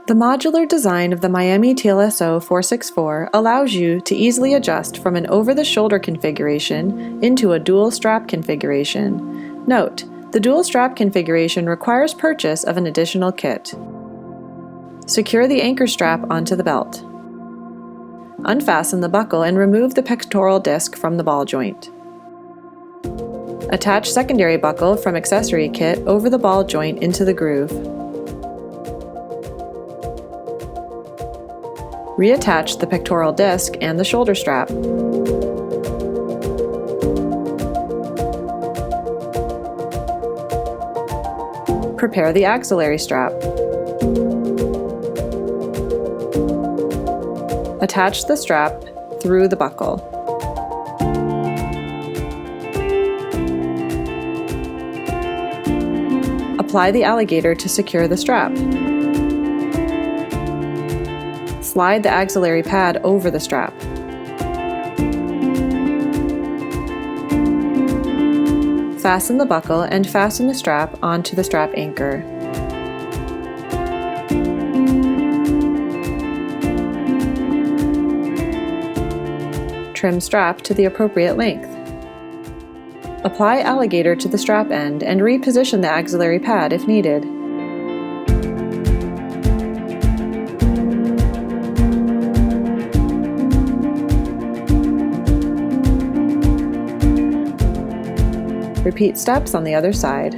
The modular design of the Miami TLSO 464 allows you to easily adjust from an over-the-shoulder configuration into a dual strap configuration. Note, the dual strap configuration requires purchase of an additional kit. Secure the anchor strap onto the belt. Unfasten the buckle and remove the pectoral disc from the ball joint. Attach secondary buckle from accessory kit over the ball joint into the groove. Reattach the pectoral disc and the shoulder strap. Prepare the axillary strap. Attach the strap through the buckle. Apply the alligator to secure the strap. Slide the axillary pad over the strap. Fasten the buckle and fasten the strap onto the strap anchor. Trim strap to the appropriate length. Apply alligator to the strap end and reposition the axillary pad if needed. Repeat steps on the other side.